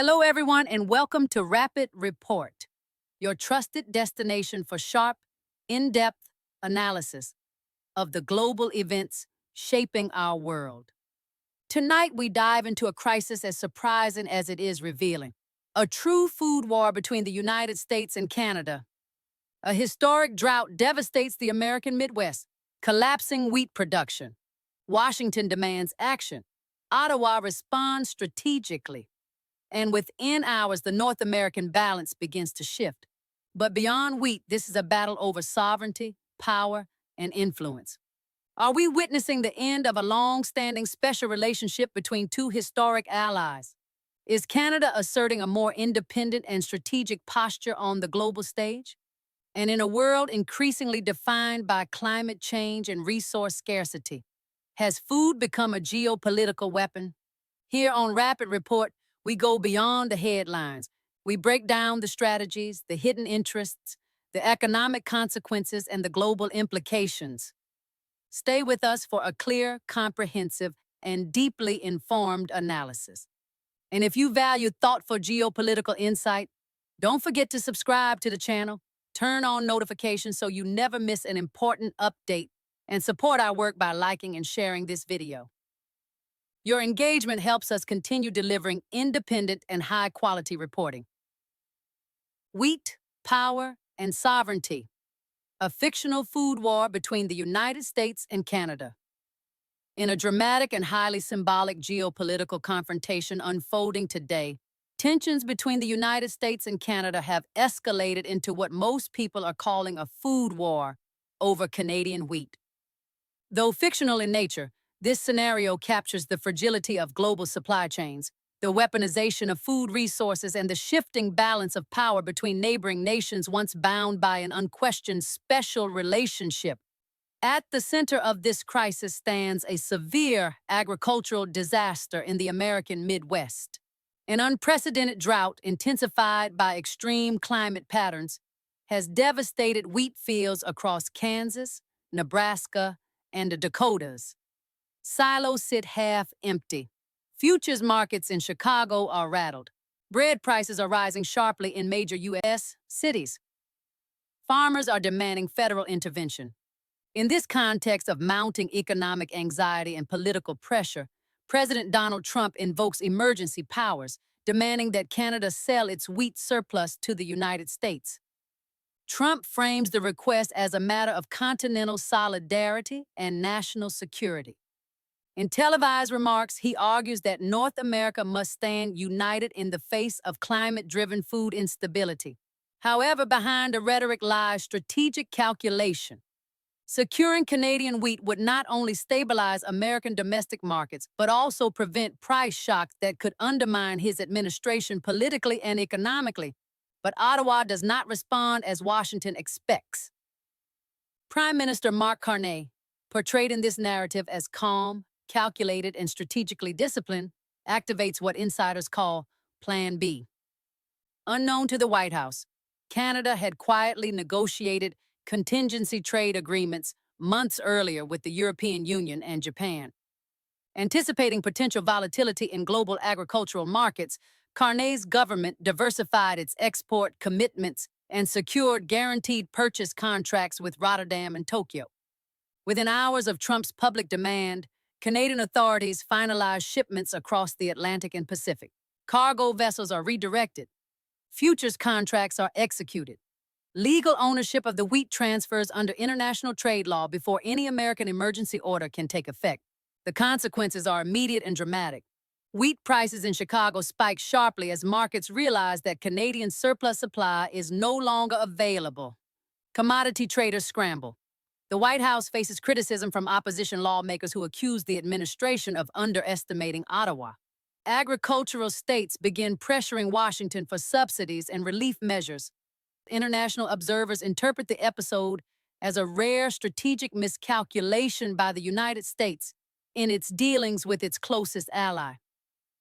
Hello, everyone, and welcome to Rapid Report, your trusted destination for sharp, in-depth analysis of the global events shaping our world. Tonight, we dive into a crisis as surprising as it is revealing. A true food war between the United States and Canada. A historic drought devastates the American Midwest, collapsing wheat production. Washington demands action. Ottawa responds strategically. And within hours, the North American balance begins to shift. But beyond wheat, this is a battle over sovereignty, power, and influence. Are we witnessing the end of a long-standing special relationship between two historic allies? Is Canada asserting a more independent and strategic posture on the global stage? And in a world increasingly defined by climate change and resource scarcity, has food become a geopolitical weapon? Here on Rapid Report, we go beyond the headlines. We break down the strategies, the hidden interests, the economic consequences, and the global implications. Stay with us for a clear, comprehensive, and deeply informed analysis. And if you value thoughtful geopolitical insight, don't forget to subscribe to the channel, turn on notifications so you never miss an important update, and support our work by liking and sharing this video. Your engagement helps us continue delivering independent and high-quality reporting. Wheat, Power, and Sovereignty. A fictional food war between the United States and Canada. In a dramatic and highly symbolic geopolitical confrontation unfolding today, tensions between the United States and Canada have escalated into what most people are calling a food war over Canadian wheat. Though fictional in nature, this scenario captures the fragility of global supply chains, the weaponization of food resources, and the shifting balance of power between neighboring nations once bound by an unquestioned special relationship. At the center of this crisis stands a severe agricultural disaster in the American Midwest. An unprecedented drought, intensified by extreme climate patterns, has devastated wheat fields across Kansas, Nebraska, and the Dakotas. Silos sit half empty. Futures markets in Chicago are rattled. Bread prices are rising sharply in major U.S. cities. Farmers are demanding federal intervention. In this context of mounting economic anxiety and political pressure, President Donald Trump invokes emergency powers, demanding that Canada sell its wheat surplus to the United States. Trump frames the request as a matter of continental solidarity and national security. In televised remarks, he argues that North America must stand united in the face of climate-driven food instability. However, behind the rhetoric lies strategic calculation. Securing Canadian wheat would not only stabilize American domestic markets, but also prevent price shocks that could undermine his administration politically and economically. But Ottawa does not respond as Washington expects. Prime Minister Mark Carney, portrayed in this narrative as calm, calculated, and strategically disciplined, activates what insiders call Plan B. Unknown to the White House, Canada had quietly negotiated contingency trade agreements months earlier with the European Union and Japan. Anticipating potential volatility in global agricultural markets, Carney's government diversified its export commitments and secured guaranteed purchase contracts with Rotterdam and Tokyo. Within hours of Trump's public demand, Canadian authorities finalized shipments across the Atlantic and Pacific. Cargo vessels are redirected. Futures contracts are executed. Legal ownership of the wheat transfers under international trade law before any American emergency order can take effect. The consequences are immediate and dramatic. Wheat prices in Chicago spike sharply as markets realize that Canadian surplus supply is no longer available. Commodity traders scramble. The White House faces criticism from opposition lawmakers who accuse the administration of underestimating Ottawa. Agricultural states begin pressuring Washington for subsidies and relief measures. International observers interpret the episode as a rare strategic miscalculation by the United States in its dealings with its closest ally.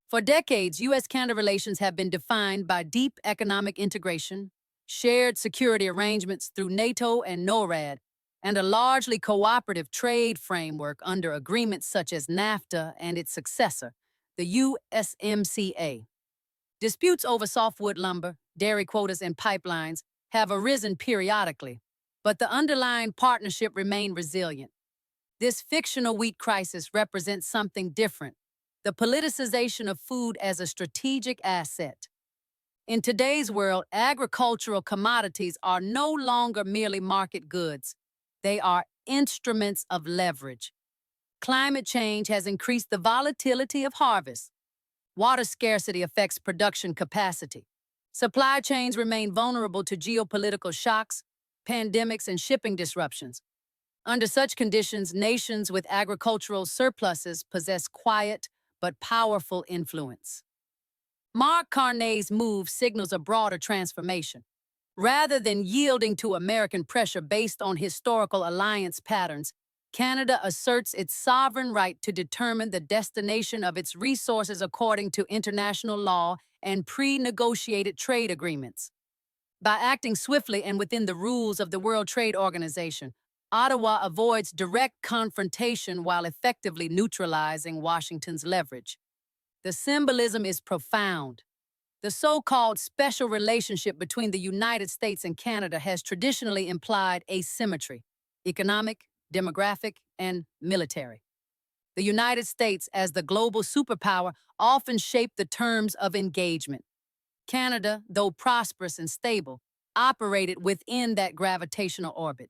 For decades, U.S.-Canada relations have been defined by deep economic integration, shared security arrangements through NATO and NORAD, and a largely cooperative trade framework under agreements such as NAFTA and its successor, the USMCA. Disputes over softwood lumber, dairy quotas, and pipelines have arisen periodically, but the underlying partnership remained resilient. This fictional wheat crisis represents something different: the politicization of food as a strategic asset. In today's world, agricultural commodities are no longer merely market goods. They are instruments of leverage. Climate change has increased the volatility of harvests. Water scarcity affects production capacity. Supply chains remain vulnerable to geopolitical shocks, pandemics, and shipping disruptions. Under such conditions, nations with agricultural surpluses possess quiet but powerful influence. Mark Carney's move signals a broader transformation. Rather than yielding to American pressure based on historical alliance patterns, Canada asserts its sovereign right to determine the destination of its resources according to international law and pre-negotiated trade agreements. By acting swiftly and within the rules of the World Trade Organization, Ottawa avoids direct confrontation while effectively neutralizing Washington's leverage. The symbolism is profound. The so-called special relationship between the United States and Canada has traditionally implied asymmetry: economic, demographic, and military. The United States, as the global superpower, often shaped the terms of engagement. Canada, though prosperous and stable, operated within that gravitational orbit.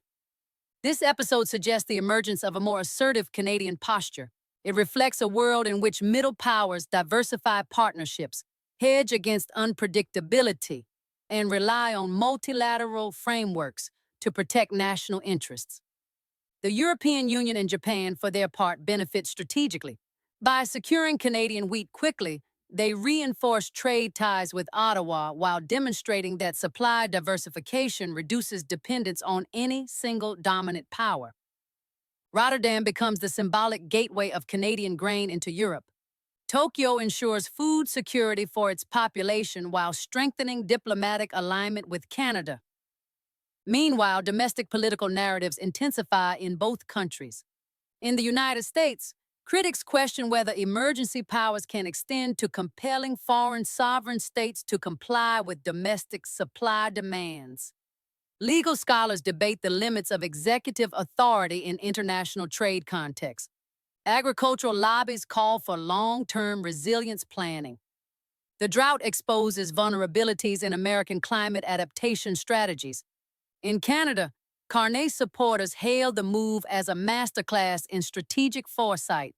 This episode suggests the emergence of a more assertive Canadian posture. It reflects a world in which middle powers diversify partnerships, hedge against unpredictability, and rely on multilateral frameworks to protect national interests. The European Union and Japan, for their part, benefit strategically. By securing Canadian wheat quickly, they reinforce trade ties with Ottawa while demonstrating that supply diversification reduces dependence on any single dominant power. Rotterdam becomes the symbolic gateway of Canadian grain into Europe. Tokyo ensures food security for its population while strengthening diplomatic alignment with Canada. Meanwhile, domestic political narratives intensify in both countries. In the United States, critics question whether emergency powers can extend to compelling foreign sovereign states to comply with domestic supply demands. Legal scholars debate the limits of executive authority in international trade contexts. Agricultural lobbies call for long-term resilience planning. The drought exposes vulnerabilities in American climate adaptation strategies. In Canada, Carney supporters hail the move as a masterclass in strategic foresight.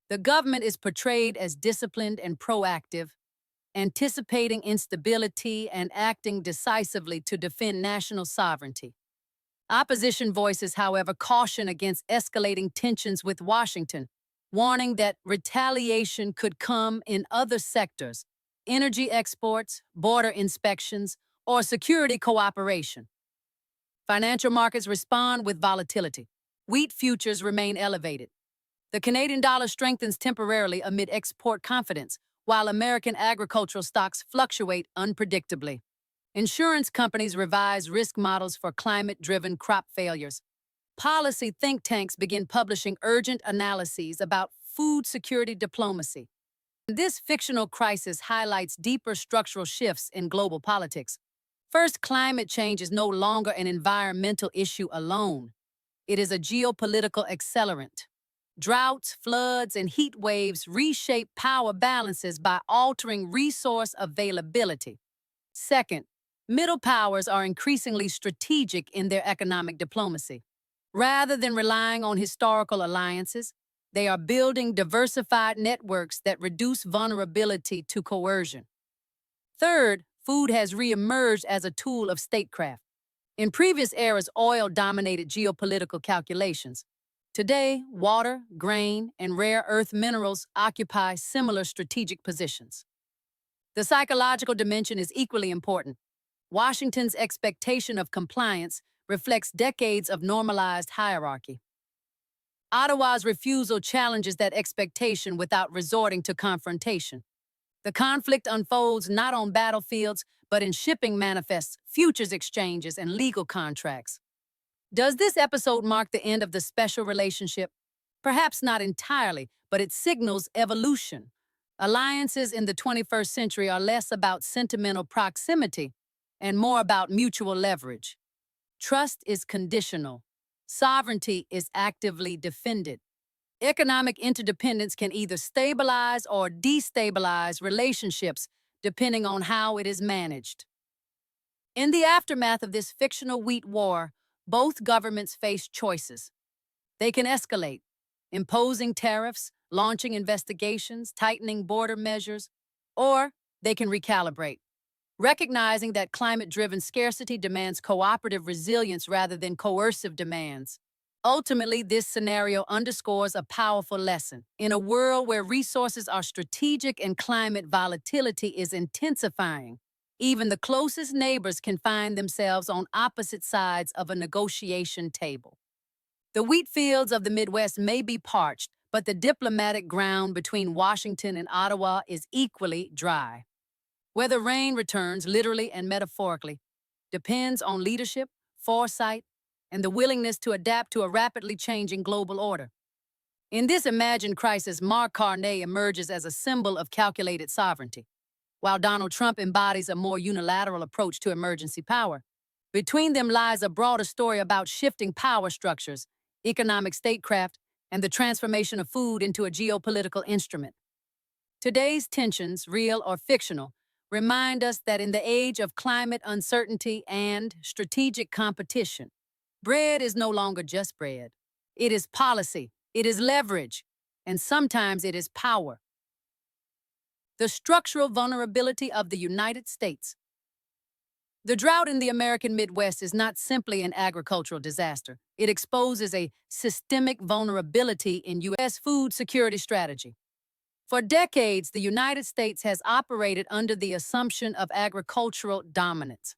The government is portrayed as disciplined and proactive, anticipating instability and acting decisively to defend national sovereignty. Opposition voices, however, caution against escalating tensions with Washington, warning that retaliation could come in other sectors: energy exports, border inspections, or security cooperation. Financial markets respond with volatility. Wheat futures remain elevated. The Canadian dollar strengthens temporarily amid export confidence, while American agricultural stocks fluctuate unpredictably. Insurance companies revise risk models for climate-driven crop failures. Policy think tanks begin publishing urgent analyses about food security diplomacy. This fictional crisis highlights deeper structural shifts in global politics. First, climate change is no longer an environmental issue alone. It is a geopolitical accelerant. Droughts, floods, and heat waves reshape power balances by altering resource availability. Second, middle powers are increasingly strategic in their economic diplomacy. Rather than relying on historical alliances, they are building diversified networks that reduce vulnerability to coercion. Third, food has reemerged as a tool of statecraft. In previous eras, oil dominated geopolitical calculations. Today, water, grain, and rare earth minerals occupy similar strategic positions. The psychological dimension is equally important. Washington's expectation of compliance reflects decades of normalized hierarchy. Ottawa's refusal challenges that expectation without resorting to confrontation. The conflict unfolds not on battlefields, but in shipping manifests, futures exchanges, and legal contracts. Does this episode mark the end of the special relationship? Perhaps not entirely, but it signals evolution. Alliances in the 21st century are less about sentimental proximity and more about mutual leverage. Trust is conditional. Sovereignty is actively defended. Economic interdependence can either stabilize or destabilize relationships depending on how it is managed. In the aftermath of this fictional wheat war, both governments face choices. They can escalate, imposing tariffs, launching investigations, tightening border measures, or they can recalibrate, recognizing that climate-driven scarcity demands cooperative resilience rather than coercive demands. Ultimately, this scenario underscores a powerful lesson. In a world where resources are strategic and climate volatility is intensifying, even the closest neighbors can find themselves on opposite sides of a negotiation table. The wheat fields of the Midwest may be parched, but the diplomatic ground between Washington and Ottawa is equally dry. Whether rain returns, literally and metaphorically, depends on leadership, foresight, and the willingness to adapt to a rapidly changing global order. In this imagined crisis, Mark Carney emerges as a symbol of calculated sovereignty, while Donald Trump embodies a more unilateral approach to emergency power. Between them lies a broader story about shifting power structures, economic statecraft, and the transformation of food into a geopolitical instrument. Today's tensions, real or fictional, remind us that in the age of climate uncertainty and strategic competition, bread is no longer just bread. It is policy, it is leverage, and sometimes it is power. The structural vulnerability of the United States. The drought in the American Midwest is not simply an agricultural disaster. It exposes a systemic vulnerability in U.S. food security strategy. For decades, the United States has operated under the assumption of agricultural dominance.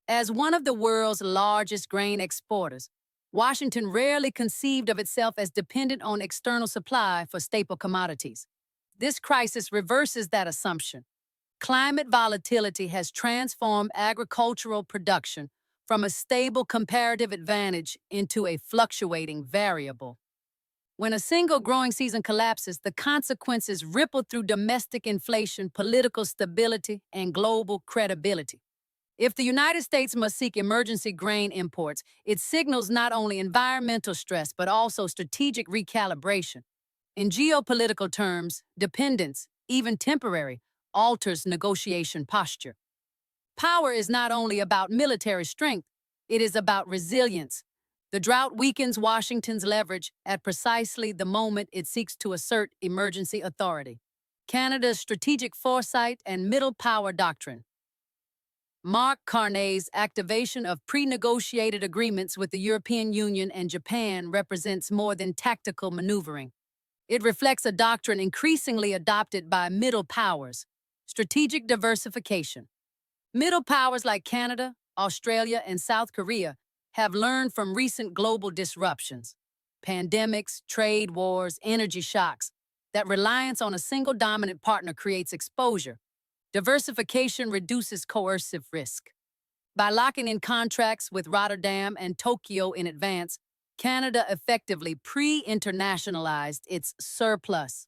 As one of the world's largest grain exporters, Washington rarely conceived of itself as dependent on external supply for staple commodities. This crisis reverses that assumption. Climate volatility has transformed agricultural production from a stable comparative advantage into a fluctuating variable. When a single growing season collapses, the consequences ripple through domestic inflation, political stability, and global credibility. If the United States must seek emergency grain imports, it signals not only environmental stress but also strategic recalibration. In geopolitical terms, dependence, even temporary, alters negotiation posture. Power is not only about military strength, it is about resilience. The drought weakens Washington's leverage at precisely the moment it seeks to assert emergency authority. Canada's strategic foresight and middle power doctrine. Mark Carney's activation of pre-negotiated agreements with the European Union and Japan represents more than tactical maneuvering. It reflects a doctrine increasingly adopted by middle powers: strategic diversification. Middle powers like Canada, Australia, and South Korea have learned from recent global disruptions, pandemics, trade wars, energy shocks, that reliance on a single dominant partner creates exposure. Diversification reduces coercive risk. By locking in contracts with Rotterdam and Tokyo in advance, Canada effectively pre-internationalized its surplus.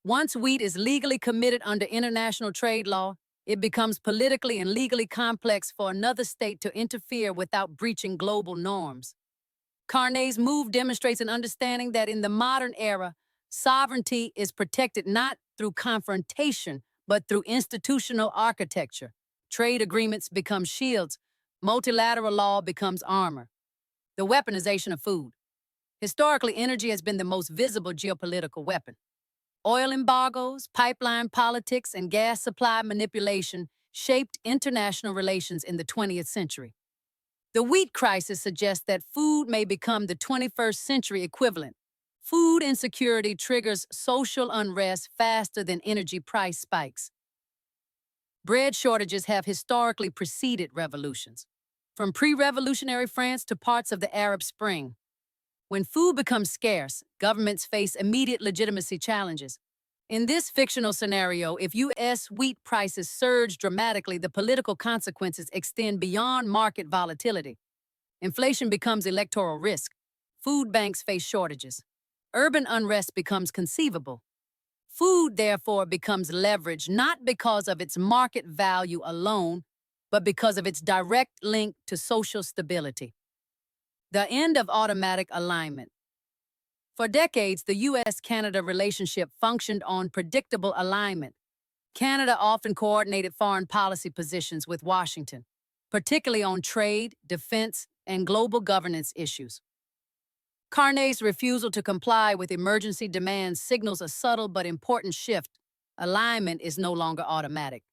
Once wheat is legally committed under international trade law, it becomes politically and legally complex for another state to interfere without breaching global norms. Carney's move demonstrates an understanding that in the modern era, sovereignty is protected not through confrontation, but through institutional architecture. Trade agreements become shields. Multilateral law becomes armor. The weaponization of food. Historically, energy has been the most visible geopolitical weapon. Oil embargoes, pipeline politics, and gas supply manipulation shaped international relations in the 20th century. The wheat crisis suggests that food may become the 21st century equivalent. Food insecurity triggers social unrest faster than energy price spikes. Bread shortages have historically preceded revolutions, from pre-revolutionary France to parts of the Arab Spring. When food becomes scarce, governments face immediate legitimacy challenges. In this fictional scenario, if U.S. wheat prices surge dramatically, the political consequences extend beyond market volatility. Inflation becomes electoral risk. Food banks face shortages. Urban unrest becomes conceivable. Food, therefore, becomes leverage not because of its market value alone, but because of its direct link to social stability. The end of automatic alignment. For decades, the U.S.-Canada relationship functioned on predictable alignment. Canada often coordinated foreign policy positions with Washington, particularly on trade, defense, and global governance issues. Carney's refusal to comply with emergency demands signals a subtle but important shift. Alignment is no longer automatic.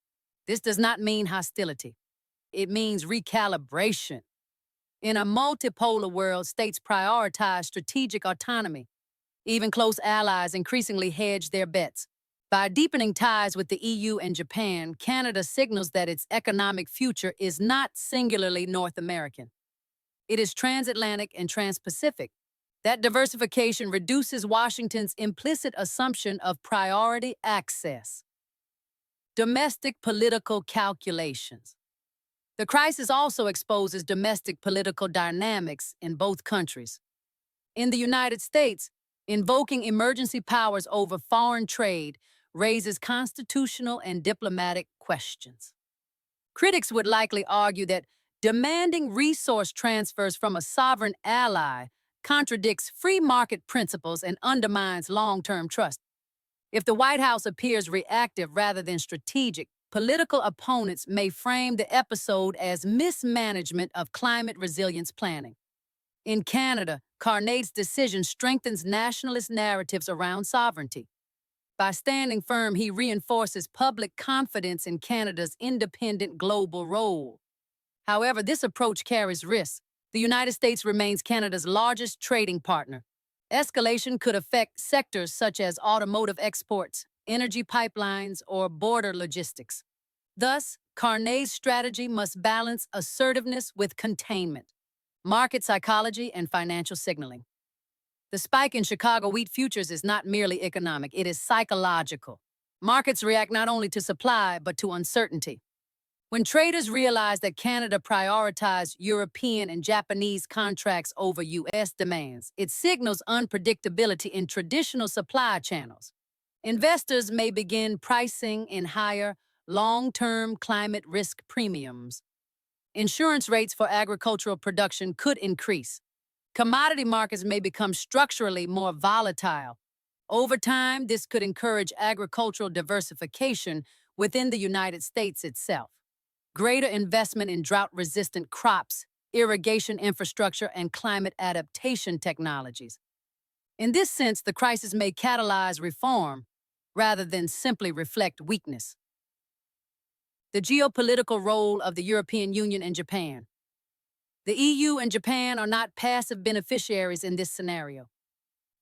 This does not mean hostility. It means recalibration. In a multipolar world, states prioritize strategic autonomy. Even close allies increasingly hedge their bets. By deepening ties with the EU and Japan, Canada signals that its economic future is not singularly North American. It is transatlantic and transpacific. That diversification reduces Washington's implicit assumption of priority access. Domestic political calculations. The crisis also exposes domestic political dynamics in both countries. In the United States, invoking emergency powers over foreign trade raises constitutional and diplomatic questions. Critics would likely argue that demanding resource transfers from a sovereign ally contradicts free market principles and undermines long-term trust. If the White House appears reactive rather than strategic, political opponents may frame the episode as mismanagement of climate resilience planning. In Canada, Carney's decision strengthens nationalist narratives around sovereignty. By standing firm, he reinforces public confidence in Canada's independent global role. However, this approach carries risks. The United States remains Canada's largest trading partner. Escalation could affect sectors such as automotive exports, energy pipelines, or border logistics. Thus, Carney's strategy must balance assertiveness with containment, market psychology, and financial signaling. The spike in Chicago wheat futures is not merely economic, it is psychological. Markets react not only to supply, but to uncertainty. When traders realize that Canada prioritized European and Japanese contracts over U.S. demands, it signals unpredictability in traditional supply channels. Investors may begin pricing in higher, long-term climate risk premiums. Insurance rates for agricultural production could increase. Commodity markets may become structurally more volatile. Over time, this could encourage agricultural diversification within the United States itself. Greater investment in drought-resistant crops, irrigation infrastructure, and climate adaptation technologies. In this sense, the crisis may catalyze reform rather than simply reflect weakness. The geopolitical role of the European Union and Japan. The EU and Japan are not passive beneficiaries in this scenario.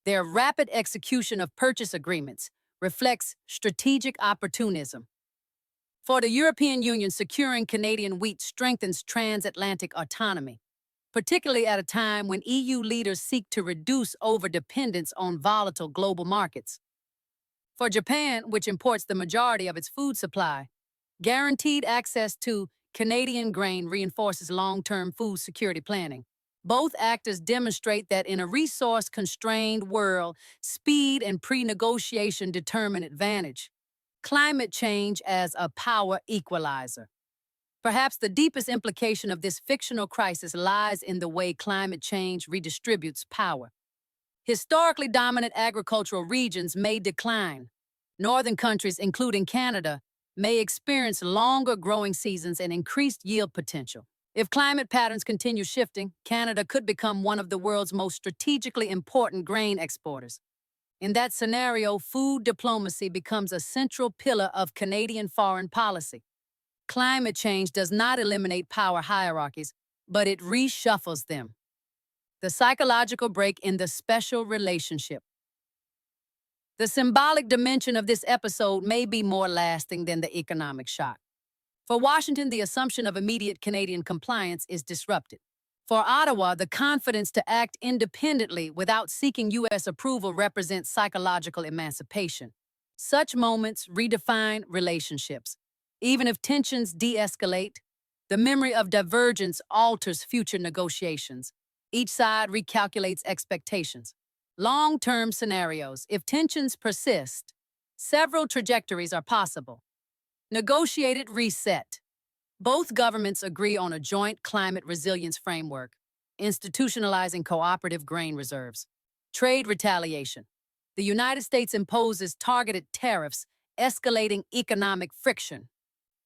Their rapid execution of purchase agreements reflects strategic opportunism. For the European Union, securing Canadian wheat strengthens transatlantic autonomy, particularly at a time when EU leaders seek to reduce overdependence on volatile global markets. For Japan, which imports the majority of its food supply, guaranteed access to Canadian grain reinforces long-term food security planning. Both actors demonstrate that in a resource-constrained world, speed and pre-negotiation determine advantage. Climate change as a power equalizer. Perhaps the deepest implication of this fictional crisis lies in the way climate change redistributes power. Historically dominant agricultural regions may decline. Northern countries, including Canada, may experience longer growing seasons and increased yield potential. If climate patterns continue shifting, Canada could become one of the world's most strategically important grain exporters. In that scenario, food diplomacy becomes a central pillar of Canadian foreign policy. Climate change does not eliminate power hierarchies, but it reshuffles them. The psychological break in the special relationship. The symbolic dimension of this episode may be more lasting than the economic shock. For Washington, the assumption of immediate Canadian compliance is disrupted. For Ottawa, the confidence to act independently without seeking U.S. approval represents psychological emancipation. Such moments redefine relationships. Even if tensions de-escalate, the memory of divergence alters future negotiations. Each side recalculates expectations. Long-term scenarios. If tensions persist, Several trajectories are possible. Negotiated reset. Both governments agree on a joint climate resilience framework, institutionalizing cooperative grain reserves. Trade retaliation. The United States imposes targeted tariffs, escalating economic friction.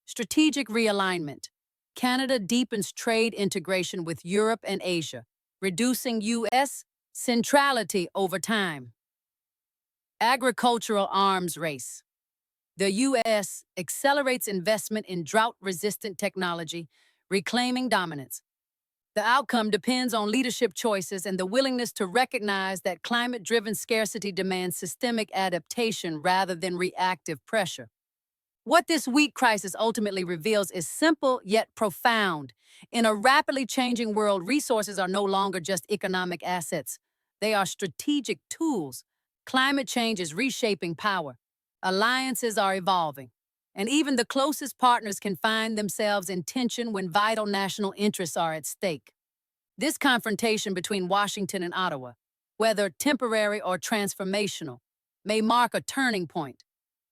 Strategic realignment. Canada deepens trade integration with Europe and Asia, reducing U.S. centrality over time. Agricultural arms race. The U.S. accelerates investment in drought-resistant technology, reclaiming dominance. The outcome depends on leadership choices and the willingness to recognize that climate-driven scarcity demands systemic adaptation rather than reactive pressure. What this wheat crisis ultimately reveals is simple yet profound. In a rapidly changing world, resources are no longer just economic assets. They are strategic tools. Climate change is reshaping power. Alliances are evolving. And even the closest partners can find themselves in tension when vital national interests are at stake. This confrontation between Washington and Ottawa, whether temporary or transformational, may mark a turning point.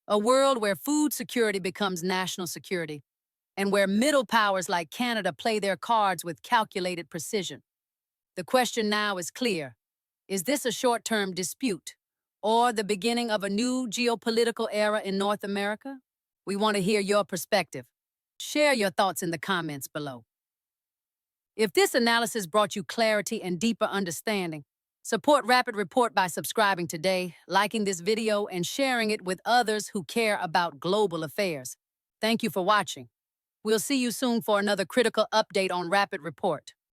A world where food security becomes national security, and where middle powers like Canada play their cards with calculated precision. The question now is clear. Is this a short-term dispute, or the beginning of a new geopolitical era in North America? We want to hear your perspective. Share your thoughts in the comments below. If this analysis brought you clarity and deeper understanding, support Rapid Report by subscribing today, liking this video, and sharing it with others who care about global affairs. Thank you for watching. We'll see you soon for another critical update on Rapid Report.